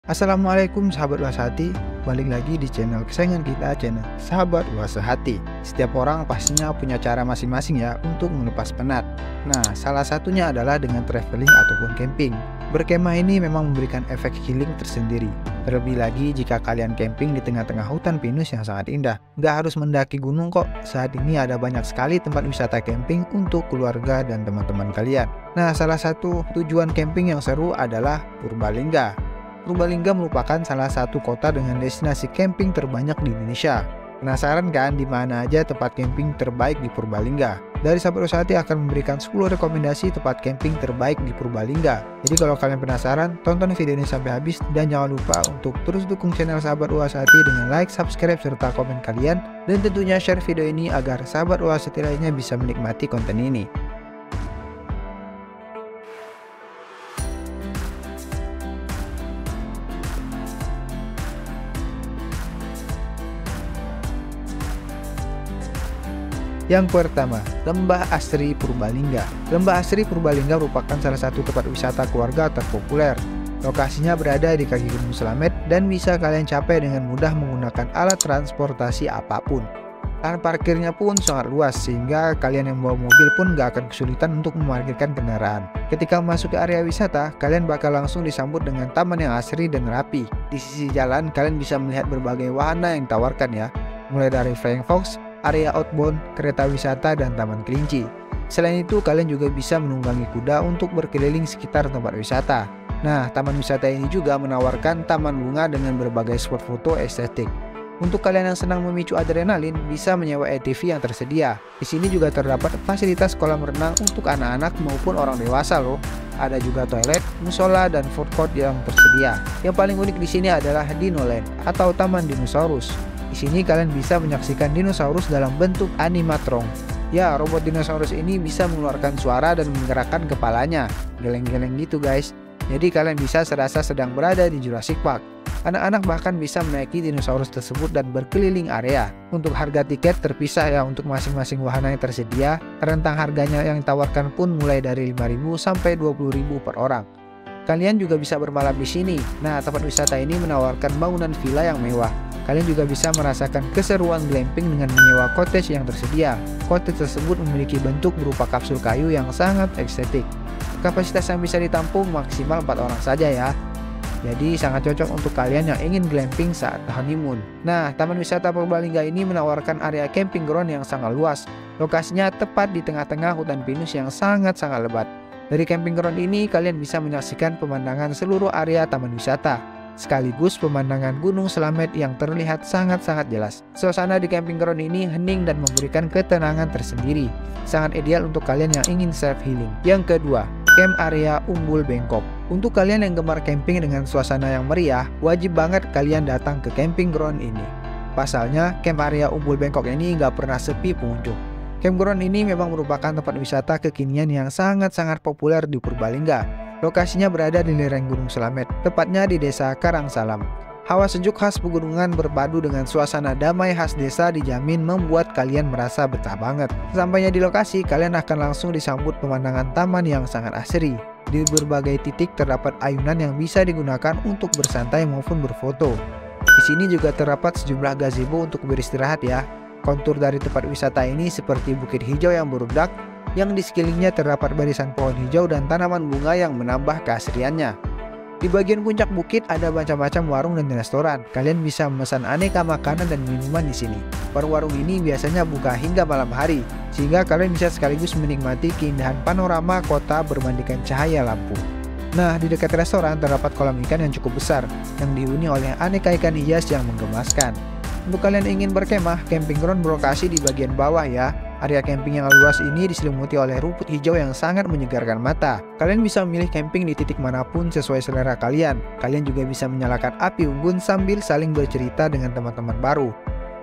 Assalamualaikum sahabat Luas Hati, balik lagi di channel kesayangan kita, channel Sahabat Luas Hati. Setiap orang pastinya punya cara masing-masing ya untuk melepas penat. Nah, salah satunya adalah dengan traveling ataupun camping. Berkemah ini memang memberikan efek healing tersendiri. Terlebih lagi jika kalian camping di tengah-tengah hutan pinus yang sangat indah. Nggak harus mendaki gunung kok, saat ini ada banyak sekali tempat wisata camping untuk keluarga dan teman-teman kalian. Nah, salah satu tujuan camping yang seru adalah Purbalingga. Purbalingga merupakan salah satu kota dengan destinasi camping terbanyak di Indonesia. Penasaran kan di mana aja tempat camping terbaik di Purbalingga? Dari Sahabat Luas Hati akan memberikan 10 rekomendasi tempat camping terbaik di Purbalingga. Jadi kalau kalian penasaran, tonton video ini sampai habis dan jangan lupa untuk terus dukung channel Sahabat Luas Hati dengan like, subscribe, serta komen kalian. Dan tentunya share video ini agar Sahabat Luas Hati lainnya bisa menikmati konten ini. Yang pertama, Lembah Asri Purbalingga. Lembah Asri Purbalingga merupakan salah satu tempat wisata keluarga terpopuler. Lokasinya berada di kaki Gunung Slamet dan bisa kalian capai dengan mudah menggunakan alat transportasi apapun. Lahan parkirnya pun sangat luas sehingga kalian yang bawa mobil pun gak akan kesulitan untuk memarkirkan kendaraan. Ketika masuk ke area wisata, kalian bakal langsung disambut dengan taman yang asri dan rapi. Di sisi jalan, kalian bisa melihat berbagai wahana yang ditawarkan ya, mulai dari Flying Fox, area outbound, kereta wisata, dan taman kelinci. Selain itu, kalian juga bisa menunggangi kuda untuk berkeliling sekitar tempat wisata. Nah, taman wisata ini juga menawarkan taman bunga dengan berbagai spot foto estetik. Untuk kalian yang senang memicu adrenalin, bisa menyewa ATV yang tersedia. Di sini juga terdapat fasilitas kolam renang untuk anak-anak maupun orang dewasa loh. Ada juga toilet, musola, dan food court yang tersedia. Yang paling unik di sini adalah Dinoland atau Taman Dinosaurus. Di sini kalian bisa menyaksikan dinosaurus dalam bentuk animatron. Ya, robot dinosaurus ini bisa mengeluarkan suara dan menggerakkan kepalanya, geleng-geleng gitu guys. Jadi kalian bisa serasa sedang berada di Jurassic Park. Anak-anak bahkan bisa menaiki dinosaurus tersebut dan berkeliling area. Untuk harga tiket terpisah ya untuk masing-masing wahana yang tersedia. Rentang harganya yang ditawarkan pun mulai dari 5.000 sampai 20.000 per orang. Kalian juga bisa bermalam di sini. Nah, tempat wisata ini menawarkan bangunan villa yang mewah. Kalian juga bisa merasakan keseruan glamping dengan menyewa cottage yang tersedia. Cottage tersebut memiliki bentuk berupa kapsul kayu yang sangat estetik. Kapasitas yang bisa ditampung maksimal 4 orang saja ya. Jadi sangat cocok untuk kalian yang ingin glamping saat honeymoon. Nah, Taman Wisata Purbalingga ini menawarkan area camping ground yang sangat luas. Lokasinya tepat di tengah-tengah hutan pinus yang sangat-sangat lebat. Dari camping ground ini, kalian bisa menyaksikan pemandangan seluruh area taman wisata, sekaligus pemandangan Gunung Slamet yang terlihat sangat-sangat jelas. Suasana di camping ground ini hening dan memberikan ketenangan tersendiri. Sangat ideal untuk kalian yang ingin self healing. Yang kedua, Camp Area Umbul Bengkok. Untuk kalian yang gemar camping dengan suasana yang meriah, wajib banget kalian datang ke camping ground ini. Pasalnya, Camp Area Umbul Bengkok ini nggak pernah sepi pengunjung. Campground ini memang merupakan tempat wisata kekinian yang sangat-sangat populer di Purbalingga. Lokasinya berada di lereng Gunung Slamet, tepatnya di Desa Karangsalam. Hawa sejuk khas pegunungan berpadu dengan suasana damai khas desa dijamin membuat kalian merasa betah banget. Sampainya di lokasi, kalian akan langsung disambut pemandangan taman yang sangat asri. Di berbagai titik terdapat ayunan yang bisa digunakan untuk bersantai maupun berfoto. Di sini juga terdapat sejumlah gazebo untuk beristirahat ya. Kontur dari tempat wisata ini seperti bukit hijau yang berudak, yang di sekelilingnya terdapat barisan pohon hijau dan tanaman bunga yang menambah keasriannya. Di bagian puncak bukit ada macam-macam warung dan restoran. Kalian bisa memesan aneka makanan dan minuman di sini. Warung-warung ini biasanya buka hingga malam hari, sehingga kalian bisa sekaligus menikmati keindahan panorama kota bermandikan cahaya lampu. Nah, di dekat restoran terdapat kolam ikan yang cukup besar, yang dihuni oleh aneka ikan hias yang menggemaskan. Untuk kalian ingin berkemah, camping ground berlokasi di bagian bawah ya. Area camping yang luas ini diselimuti oleh rumput hijau yang sangat menyegarkan mata. Kalian bisa memilih camping di titik manapun sesuai selera kalian. Kalian juga bisa menyalakan api unggun sambil saling bercerita dengan teman-teman baru.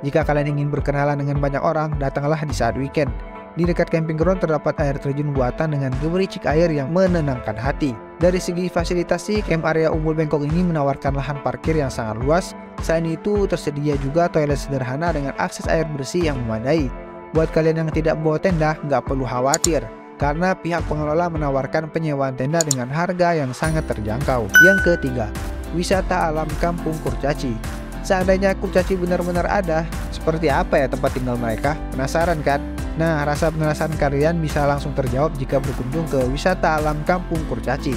Jika kalian ingin berkenalan dengan banyak orang, datanglah di saat weekend. Di dekat camping ground terdapat air terjun buatan dengan gemericik air yang menenangkan hati. Dari segi fasilitas sih, Camp Area Umbul Bengkok ini menawarkan lahan parkir yang sangat luas. Selain itu, tersedia juga toilet sederhana dengan akses air bersih yang memadai. Buat kalian yang tidak bawa tenda, nggak perlu khawatir, karena pihak pengelola menawarkan penyewaan tenda dengan harga yang sangat terjangkau. Yang ketiga, wisata alam Kampung Kurcaci. Seandainya kurcaci benar-benar ada, seperti apa ya tempat tinggal mereka? Penasaran kan? Nah, rasa penasaran kalian bisa langsung terjawab jika berkunjung ke wisata alam Kampung Kurcaci.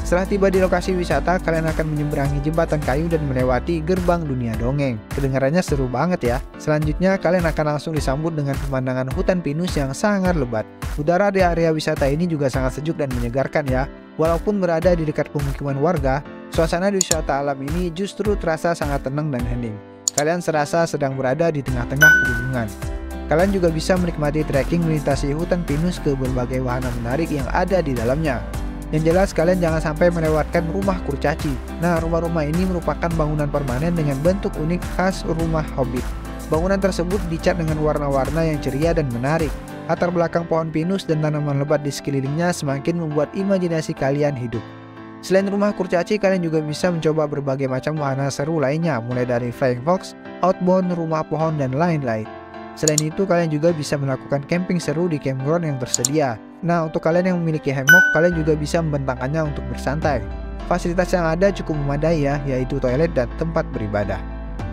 Setelah tiba di lokasi wisata, kalian akan menyeberangi jembatan kayu dan melewati gerbang dunia dongeng. Kedengarannya seru banget ya. Selanjutnya, kalian akan langsung disambut dengan pemandangan hutan pinus yang sangat lebat. Udara di area wisata ini juga sangat sejuk dan menyegarkan ya. Walaupun berada di dekat pemukiman warga, suasana di wisata alam ini justru terasa sangat tenang dan hening. Kalian serasa sedang berada di tengah-tengah pegunungan. Kalian juga bisa menikmati trekking melintasi hutan pinus ke berbagai wahana menarik yang ada di dalamnya. Yang jelas kalian jangan sampai melewatkan rumah kurcaci. Nah, rumah-rumah ini merupakan bangunan permanen dengan bentuk unik khas rumah hobbit. Bangunan tersebut dicat dengan warna-warna yang ceria dan menarik. Latar belakang pohon pinus dan tanaman lebat di sekelilingnya semakin membuat imajinasi kalian hidup. Selain rumah kurcaci, kalian juga bisa mencoba berbagai macam wahana seru lainnya, mulai dari Flying Fox, Outbound, rumah pohon, dan lain-lain. Selain itu, kalian juga bisa melakukan camping seru di campground yang tersedia. Nah, untuk kalian yang memiliki hammock, kalian juga bisa membentangkannya untuk bersantai. Fasilitas yang ada cukup memadai ya, yaitu toilet dan tempat beribadah.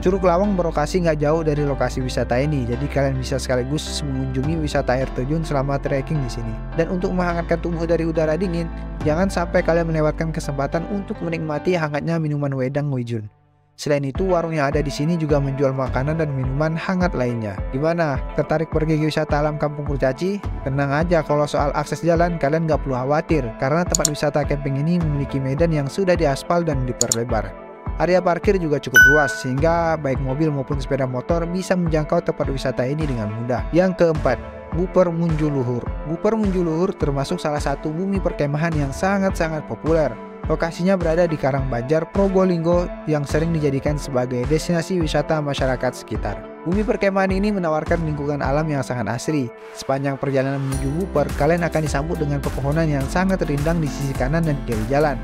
Curug Lawang berlokasi nggak jauh dari lokasi wisata ini, jadi kalian bisa sekaligus mengunjungi wisata air terjun selama trekking di sini. Dan untuk menghangatkan tubuh dari udara dingin, jangan sampai kalian melewatkan kesempatan untuk menikmati hangatnya minuman wedang Wijun. Selain itu, warung yang ada di sini juga menjual makanan dan minuman hangat lainnya. Gimana? Tertarik pergi ke wisata alam Kampung Kurcaci? Tenang aja, kalau soal akses jalan kalian nggak perlu khawatir, karena tempat wisata camping ini memiliki medan yang sudah diaspal dan diperlebar. Area parkir juga cukup luas, sehingga baik mobil maupun sepeda motor bisa menjangkau tempat wisata ini dengan mudah. Yang keempat, Buper Munjuluhur. Buper Munjuluhur termasuk salah satu bumi perkemahan yang sangat-sangat populer. Lokasinya berada di Karangbanjar, Probolinggo yang sering dijadikan sebagai destinasi wisata masyarakat sekitar. Bumi perkemahan ini menawarkan lingkungan alam yang sangat asri. Sepanjang perjalanan menuju Buper, kalian akan disambut dengan pepohonan yang sangat rindang di sisi kanan dan kiri jalan.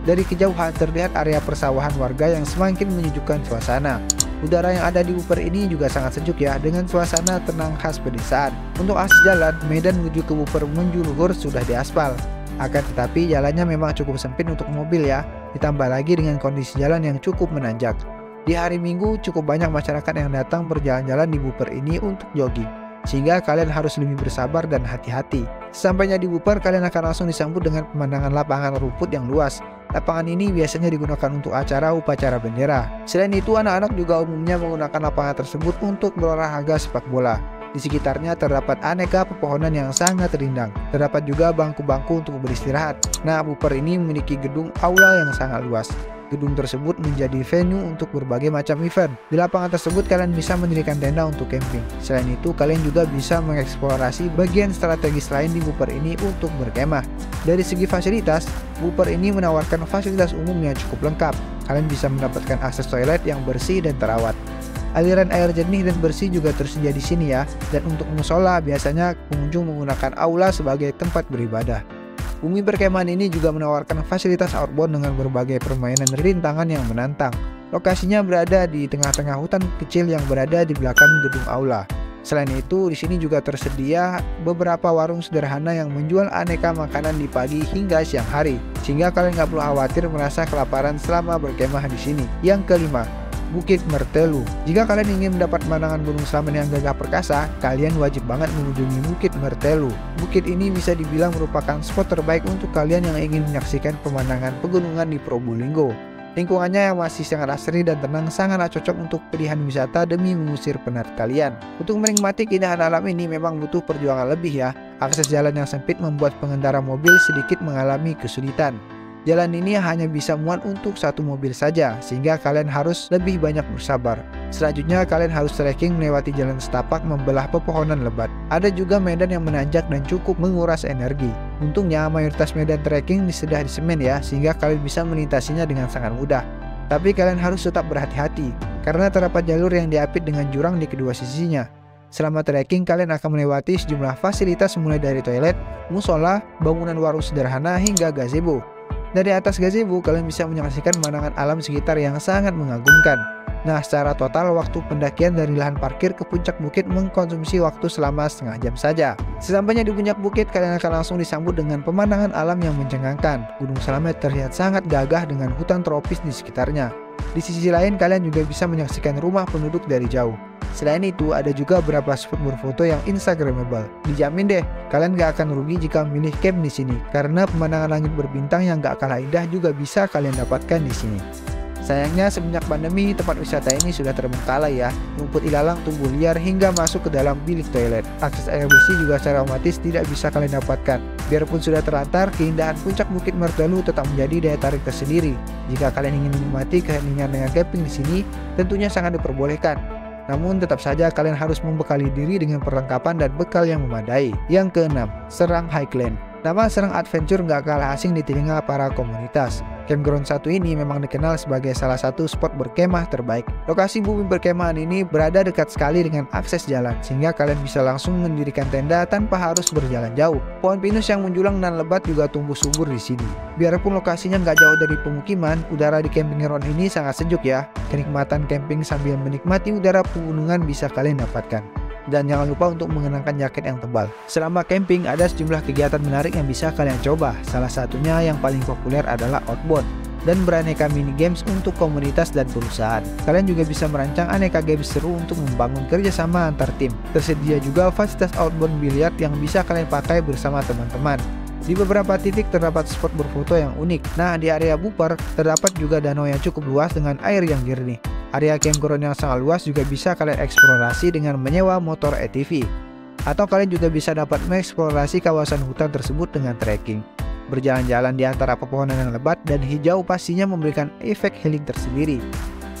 Dari kejauhan terlihat area persawahan warga yang semakin menyejukkan suasana. Udara yang ada di Buper ini juga sangat sejuk ya, dengan suasana tenang khas pedesaan. Untuk akses jalan, medan menuju ke Buper Munjuluhur sudah diaspal. Akan tetapi jalannya memang cukup sempit untuk mobil ya, ditambah lagi dengan kondisi jalan yang cukup menanjak. Di hari Minggu cukup banyak masyarakat yang datang berjalan-jalan di Buper ini untuk jogging, sehingga kalian harus lebih bersabar dan hati-hati. Sampainya di Buper, kalian akan langsung disambut dengan pemandangan lapangan rumput yang luas. Lapangan ini biasanya digunakan untuk acara upacara bendera. Selain itu, anak-anak juga umumnya menggunakan lapangan tersebut untuk berolahraga sepak bola. Di sekitarnya terdapat aneka pepohonan yang sangat rindang. Terdapat juga bangku-bangku untuk beristirahat. Nah, Buper ini memiliki gedung aula yang sangat luas. Gedung tersebut menjadi venue untuk berbagai macam event. Di lapangan tersebut kalian bisa mendirikan tenda untuk camping. Selain itu, kalian juga bisa mengeksplorasi bagian strategis lain di Buper ini untuk berkemah. Dari segi fasilitas, Buper ini menawarkan fasilitas umum yang cukup lengkap. Kalian bisa mendapatkan akses toilet yang bersih dan terawat. Aliran air jernih dan bersih juga tersedia di sini ya. Dan untuk musola, biasanya pengunjung menggunakan aula sebagai tempat beribadah. Bumi perkemahan ini juga menawarkan fasilitas outbound dengan berbagai permainan rintangan yang menantang. Lokasinya berada di tengah-tengah hutan kecil yang berada di belakang gedung aula. Selain itu, di sini juga tersedia beberapa warung sederhana yang menjual aneka makanan di pagi hingga siang hari, sehingga kalian nggak perlu khawatir merasa kelaparan selama berkemah di sini. Yang kelima, Bukit Mertelu. Jika kalian ingin mendapat pemandangan Gunung Slamet yang gagah perkasa, kalian wajib banget mengunjungi Bukit Mertelu. Bukit ini bisa dibilang merupakan spot terbaik untuk kalian yang ingin menyaksikan pemandangan pegunungan di Probolinggo. Lingkungannya yang masih sangat asri dan tenang sangatlah cocok untuk pilihan wisata demi mengusir penat kalian. Untuk menikmati keindahan alam ini memang butuh perjuangan lebih ya. Akses jalan yang sempit membuat pengendara mobil sedikit mengalami kesulitan. Jalan ini hanya bisa muat untuk satu mobil saja, sehingga kalian harus lebih banyak bersabar. Selanjutnya, kalian harus trekking melewati jalan setapak membelah pepohonan lebat. Ada juga medan yang menanjak dan cukup menguras energi. Untungnya, mayoritas medan trekking sudah disemen ya, sehingga kalian bisa melintasinya dengan sangat mudah. Tapi kalian harus tetap berhati-hati, karena terdapat jalur yang diapit dengan jurang di kedua sisinya. Selama trekking, kalian akan melewati sejumlah fasilitas mulai dari toilet, musola, bangunan warung sederhana, hingga gazebo. Dari atas gazebo, kalian bisa menyaksikan pemandangan alam sekitar yang sangat mengagumkan. Nah, secara total waktu pendakian dari lahan parkir ke puncak bukit mengkonsumsi waktu selama setengah jam saja. Sesampainya di puncak bukit, kalian akan langsung disambut dengan pemandangan alam yang mencengangkan. Gunung Slamet terlihat sangat gagah dengan hutan tropis di sekitarnya. Di sisi lain, kalian juga bisa menyaksikan rumah penduduk dari jauh. Selain itu, ada juga beberapa spot berfoto yang instagramable. Dijamin deh, kalian gak akan rugi jika memilih camp di sini, karena pemandangan langit berbintang yang gak kalah indah juga bisa kalian dapatkan di sini. Sayangnya semenjak pandemi, tempat wisata ini sudah terbengkalai ya. Rumput ilalang tumbuh liar hingga masuk ke dalam bilik toilet. Akses air bersih juga secara otomatis tidak bisa kalian dapatkan. Biarpun sudah terlantar, keindahan puncak Bukit Merbalu tetap menjadi daya tarik tersendiri. Jika kalian ingin menikmati keheningan dengan camping di sini, tentunya sangat diperbolehkan. Namun tetap saja kalian harus membekali diri dengan perlengkapan dan bekal yang memadai. Yang keenam, Serang Highland. Nama Serang Adventure nggak kalah asing di telinga para komunitas. Campground satu ini memang dikenal sebagai salah satu spot berkemah terbaik. Lokasi bumi berkemahan ini berada dekat sekali dengan akses jalan, sehingga kalian bisa langsung mendirikan tenda tanpa harus berjalan jauh. Pohon pinus yang menjulang dan lebat juga tumbuh subur di sini. Biarpun lokasinya nggak jauh dari pemukiman, udara di camping ground ini sangat sejuk ya. Kenikmatan camping sambil menikmati udara pegunungan bisa kalian dapatkan. Dan jangan lupa untuk mengenakan jaket yang tebal. Selama camping ada sejumlah kegiatan menarik yang bisa kalian coba. Salah satunya yang paling populer adalah outbound dan beraneka mini games untuk komunitas dan perusahaan. Kalian juga bisa merancang aneka games seru untuk membangun kerjasama antar tim. Tersedia juga fasilitas outbound biliar yang bisa kalian pakai bersama teman-teman. Di beberapa titik terdapat spot berfoto yang unik. Nah, di area Buper terdapat juga danau yang cukup luas dengan air yang jernih. Area campground yang sangat luas juga bisa kalian eksplorasi dengan menyewa motor ATV. Atau kalian juga bisa dapat mengeksplorasi kawasan hutan tersebut dengan trekking. Berjalan-jalan di antara pepohonan yang lebat dan hijau pastinya memberikan efek healing tersendiri.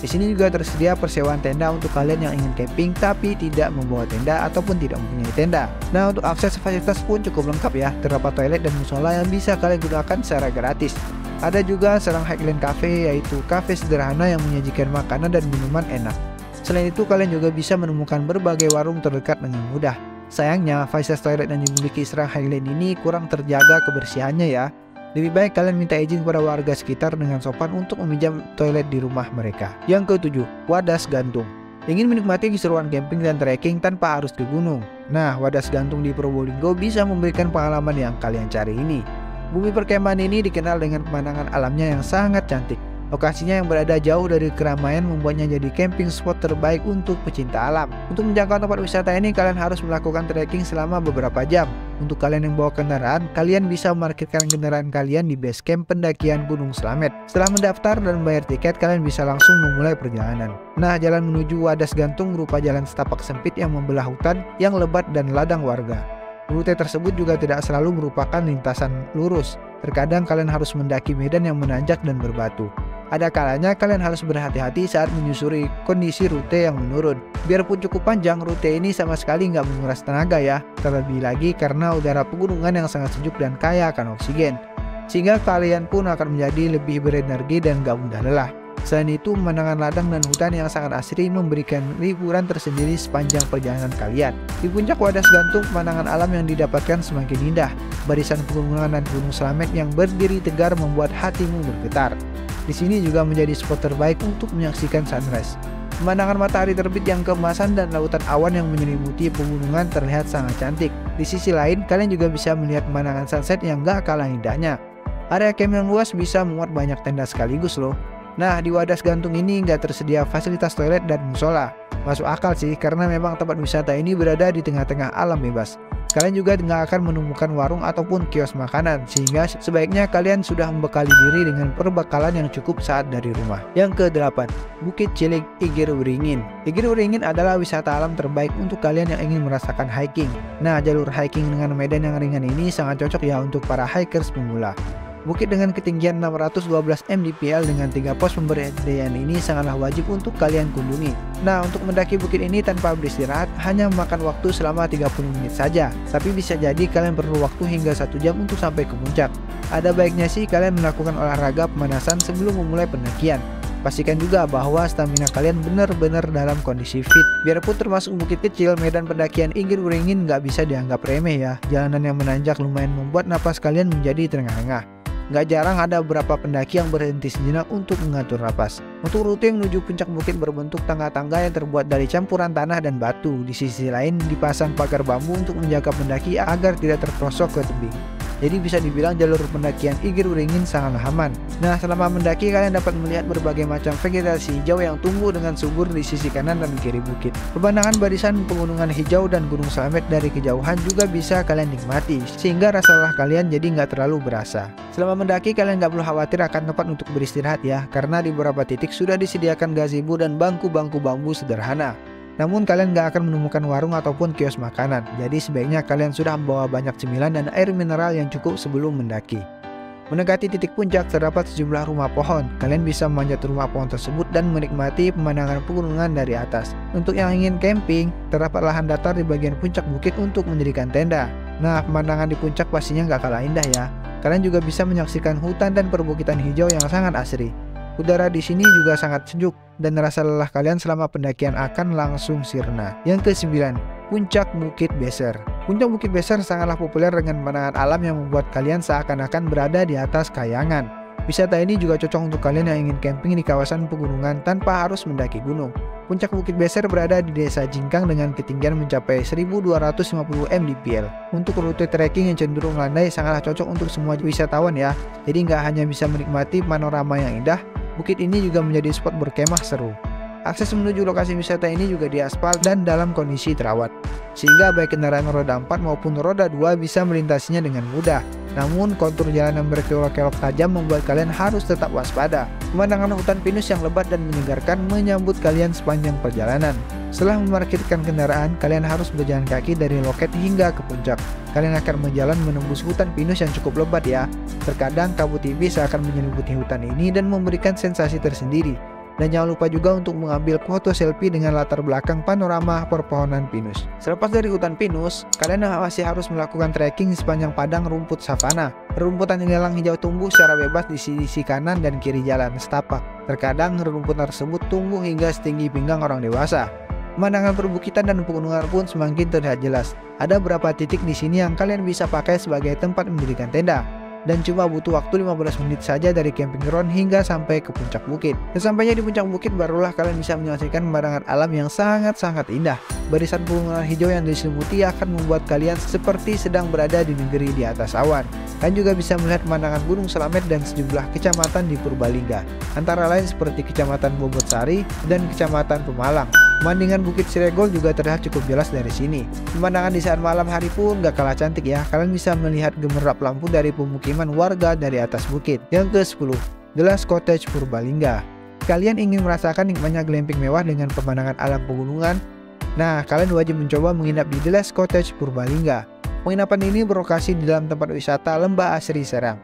Di sini juga tersedia persewaan tenda untuk kalian yang ingin camping tapi tidak membawa tenda ataupun tidak mempunyai tenda. Nah, untuk akses fasilitas pun cukup lengkap ya. Terdapat toilet dan musola yang bisa kalian gunakan secara gratis. Ada juga Serang Highland Cafe, yaitu kafe sederhana yang menyajikan makanan dan minuman enak. Selain itu, kalian juga bisa menemukan berbagai warung terdekat dengan mudah. Sayangnya, fasilitas toilet yang dimiliki Serang Highland ini kurang terjaga kebersihannya ya. Lebih baik kalian minta izin kepada warga sekitar dengan sopan untuk meminjam toilet di rumah mereka. Yang ketujuh, Wadas Gantung. Ingin menikmati keseruan camping dan trekking tanpa harus ke gunung? Nah, Wadas Gantung di Probolinggo bisa memberikan pengalaman yang kalian cari ini. Bumi perkemahan ini dikenal dengan pemandangan alamnya yang sangat cantik. Lokasinya yang berada jauh dari keramaian membuatnya jadi camping spot terbaik untuk pecinta alam. Untuk menjangkau tempat wisata ini, kalian harus melakukan trekking selama beberapa jam. Untuk kalian yang bawa kendaraan, kalian bisa memarkirkan kendaraan kalian di base camp pendakian Gunung Slamet. Setelah mendaftar dan membayar tiket, kalian bisa langsung memulai perjalanan. Nah, jalan menuju Wadas Gantung berupa jalan setapak sempit yang membelah hutan yang lebat dan ladang warga. Rute tersebut juga tidak selalu merupakan lintasan lurus. Terkadang kalian harus mendaki medan yang menanjak dan berbatu. Ada kalanya kalian harus berhati-hati saat menyusuri kondisi rute yang menurun. Biarpun cukup panjang, rute ini sama sekali nggak menguras tenaga ya. Terlebih lagi karena udara pegunungan yang sangat sejuk dan kaya akan oksigen. Sehingga kalian pun akan menjadi lebih berenergi dan gak mudah lelah. Selain itu, pemandangan ladang dan hutan yang sangat asri memberikan liburan tersendiri sepanjang perjalanan kalian. Di puncak Wadas Gantung, pemandangan alam yang didapatkan semakin indah. Barisan pegunungan dan Gunung Slamet yang berdiri tegar membuat hatimu bergetar. Di sini juga menjadi spot terbaik untuk menyaksikan sunrise. Pemandangan matahari terbit yang keemasan dan lautan awan yang menyelimuti pegunungan terlihat sangat cantik. Di sisi lain, kalian juga bisa melihat pemandangan sunset yang gak kalah indahnya. Area camp yang luas bisa memuat banyak tenda sekaligus loh. Nah, di Wadas Gantung ini nggak tersedia fasilitas toilet dan musola. Masuk akal sih, karena memang tempat wisata ini berada di tengah-tengah alam bebas. Kalian juga nggak akan menemukan warung ataupun kios makanan, sehingga sebaiknya kalian sudah membekali diri dengan perbekalan yang cukup saat dari rumah. Yang ke-8, Bukit Cilik Igir Wiringin. Igir Wiringin adalah wisata alam terbaik untuk kalian yang ingin merasakan hiking. Nah, jalur hiking dengan medan yang ringan ini sangat cocok ya untuk para hikers pemula. Bukit dengan ketinggian 612 mdpl dengan 3 pos pemberdayaan ini sangatlah wajib untuk kalian kunjungi. Nah, untuk mendaki bukit ini tanpa beristirahat hanya memakan waktu selama 30 menit saja. Tapi bisa jadi kalian perlu waktu hingga 1 jam untuk sampai ke puncak. Ada baiknya sih kalian melakukan olahraga pemanasan sebelum memulai pendakian. Pastikan juga bahwa stamina kalian benar-benar dalam kondisi fit. Biarpun termasuk bukit kecil, medan pendakian Igir Wiringin nggak bisa dianggap remeh ya. Jalanan yang menanjak lumayan membuat napas kalian menjadi terengah-engah. Nggak jarang ada beberapa pendaki yang berhenti sejenak untuk mengatur napas. Untuk rute yang menuju puncak bukit berbentuk tangga-tangga yang terbuat dari campuran tanah dan batu. Di sisi lain dipasang pagar bambu untuk menjaga pendaki agar tidak terperosok ke tebing. Jadi bisa dibilang jalur pendakian Igir Uringin sangat aman. Nah, selama mendaki kalian dapat melihat berbagai macam vegetasi hijau yang tumbuh dengan subur di sisi kanan dan kiri bukit. Pemandangan barisan pegunungan hijau dan Gunung Slamet dari kejauhan juga bisa kalian nikmati, sehingga rasa lelah kalian jadi nggak terlalu berasa. Selama mendaki kalian nggak perlu khawatir akan tempat untuk beristirahat ya, karena di beberapa titik sudah disediakan gazebo dan bangku-bangku bambu sederhana. Namun kalian gak akan menemukan warung ataupun kios makanan, jadi sebaiknya kalian sudah membawa banyak cemilan dan air mineral yang cukup sebelum mendaki. Mendekati titik puncak terdapat sejumlah rumah pohon. Kalian bisa memanjat rumah pohon tersebut dan menikmati pemandangan pegunungan dari atas. Untuk yang ingin camping, terdapat lahan datar di bagian puncak bukit untuk mendirikan tenda. Nah, pemandangan di puncak pastinya gak kalah indah ya. Kalian juga bisa menyaksikan hutan dan perbukitan hijau yang sangat asri. Udara di sini juga sangat sejuk dan rasa lelah kalian selama pendakian akan langsung sirna. Yang ke-9, Puncak Bukit Beser. Puncak Bukit Beser sangatlah populer dengan pemandangan alam yang membuat kalian seakan-akan berada di atas kayangan. Wisata ini juga cocok untuk kalian yang ingin camping di kawasan pegunungan tanpa harus mendaki gunung. Puncak Bukit Beser berada di Desa Jingkang dengan ketinggian mencapai 1250 mdpl. Untuk rute trekking yang cenderung landai sangatlah cocok untuk semua wisatawan ya. Jadi nggak hanya bisa menikmati panorama yang indah, bukit ini juga menjadi spot berkemah seru. Akses menuju lokasi wisata ini juga diaspal dan dalam kondisi terawat, sehingga baik kendaraan roda 4 maupun roda 2 bisa melintasinya dengan mudah. Namun kontur jalan yang berkelok-kelok tajam membuat kalian harus tetap waspada. Pemandangan hutan pinus yang lebat dan menyegarkan menyambut kalian sepanjang perjalanan. Setelah memarkirkan kendaraan, kalian harus berjalan kaki dari loket hingga ke puncak. Kalian akan berjalan menembus hutan pinus yang cukup lebat ya. Terkadang kabut tipis akan menyelimuti hutan ini dan memberikan sensasi tersendiri. Dan jangan lupa juga untuk mengambil foto selfie dengan latar belakang panorama perpohonan pinus. Selepas dari hutan pinus, kalian masih harus melakukan trekking di sepanjang padang rumput savana. Rerumputan ilalang hijau tumbuh secara bebas di sisi kanan dan kiri jalan setapak. Terkadang rerumputan tersebut tumbuh hingga setinggi pinggang orang dewasa. Pemandangan perbukitan dan pegunungan pun semakin terlihat jelas. Ada beberapa titik di sini yang kalian bisa pakai sebagai tempat mendirikan tenda. Dan cuma butuh waktu 15 menit saja dari camping ground hingga sampai ke puncak bukit. Sesampainya di puncak bukit barulah kalian bisa menyaksikan pemandangan alam yang sangat-sangat indah. Barisan pegunungan hijau yang diselimuti akan membuat kalian seperti sedang berada di negeri di atas awan. Kalian juga bisa melihat pemandangan Gunung Slamet dan sejumlah kecamatan di Purbalingga, antara lain seperti Kecamatan Bobotsari dan Kecamatan Pemalang. Pemandangan Bukit Ciregol juga terlihat cukup jelas dari sini. Pemandangan di saat malam hari pun gak kalah cantik ya. Kalian bisa melihat gemerlap lampu dari pemukiman warga dari atas bukit. Yang ke-10, The Last Cottage Purbalingga. Kalian ingin merasakan nikmatnya glamping mewah dengan pemandangan alam pegunungan? Nah, kalian wajib mencoba menginap di The Last Cottage Purbalingga. Penginapan ini berlokasi di dalam tempat wisata Lembah Asri Serang.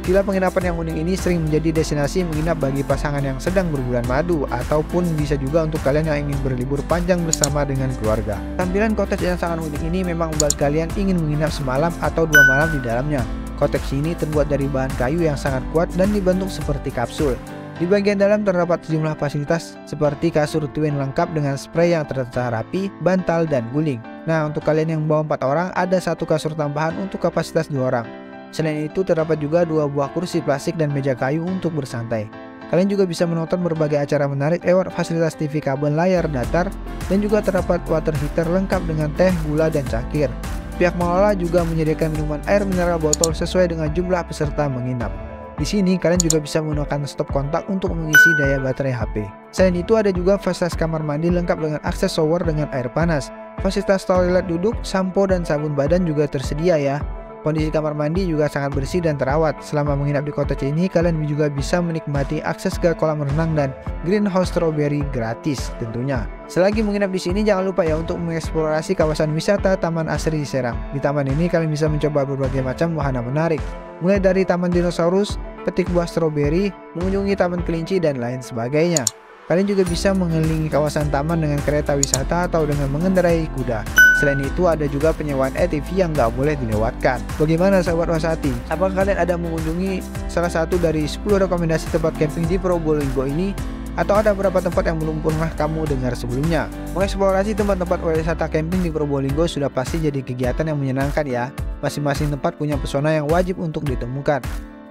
Villa penginapan yang unik ini sering menjadi destinasi menginap bagi pasangan yang sedang berbulan madu, ataupun bisa juga untuk kalian yang ingin berlibur panjang bersama dengan keluarga. Tampilan cottage yang sangat unik ini memang membuat kalian ingin menginap semalam atau 2 malam di dalamnya. Cottage ini terbuat dari bahan kayu yang sangat kuat dan dibentuk seperti kapsul. Di bagian dalam terdapat sejumlah fasilitas seperti kasur twin lengkap dengan spray yang tertata rapi, bantal, dan guling. Nah, untuk kalian yang membawa 4 orang, ada 1 kasur tambahan untuk kapasitas 2 orang. Selain itu terdapat juga 2 buah kursi plastik dan meja kayu untuk bersantai. Kalian juga bisa menonton berbagai acara menarik lewat fasilitas TV kabel layar datar, dan juga terdapat water heater lengkap dengan teh, gula, dan cangkir. Pihak pengelola juga menyediakan minuman air mineral botol sesuai dengan jumlah peserta menginap. Di sini kalian juga bisa menggunakan stop kontak untuk mengisi daya baterai HP. Selain itu ada juga fasilitas kamar mandi lengkap dengan akses shower dengan air panas. Fasilitas toilet duduk, sampo, dan sabun badan juga tersedia ya. Kondisi kamar mandi juga sangat bersih dan terawat. Selama menginap di cottage ini, kalian juga bisa menikmati akses ke kolam renang dan greenhouse strawberry gratis tentunya. Selagi menginap di sini, jangan lupa ya untuk mengeksplorasi kawasan wisata Taman Asri Serang. Di taman ini kalian bisa mencoba berbagai macam wahana menarik, mulai dari taman dinosaurus, petik buah stroberi, mengunjungi taman kelinci, dan lain sebagainya. Kalian juga bisa mengelilingi kawasan taman dengan kereta wisata atau dengan mengendarai kuda. Selain itu ada juga penyewaan ATV yang nggak boleh dilewatkan. Bagaimana sahabat Wasati? Apakah kalian ada mengunjungi salah satu dari 10 rekomendasi tempat camping di Probolinggo ini? Atau ada beberapa tempat yang belum pernah kamu dengar sebelumnya? Mengeksplorasi tempat-tempat wisata camping di Probolinggo sudah pasti jadi kegiatan yang menyenangkan ya. Masing-masing tempat punya pesona yang wajib untuk ditemukan.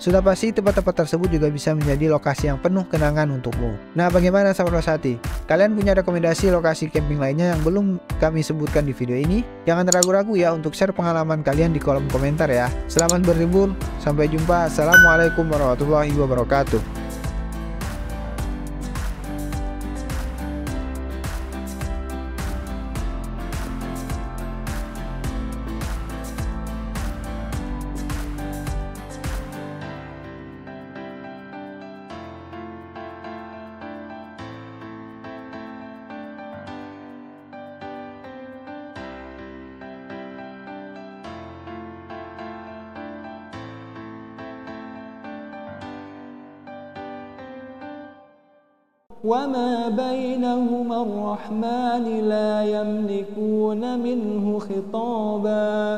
Sudah pasti tempat-tempat tersebut juga bisa menjadi lokasi yang penuh kenangan untukmu. Nah, bagaimana sahabat Rosati? Kalian punya rekomendasi lokasi camping lainnya yang belum kami sebutkan di video ini? Jangan ragu-ragu ya untuk share pengalaman kalian di kolom komentar ya. Selamat berlibur, sampai jumpa. Assalamualaikum warahmatullahi wabarakatuh. وما بينهما الرحمن لا يملكون منه خطابا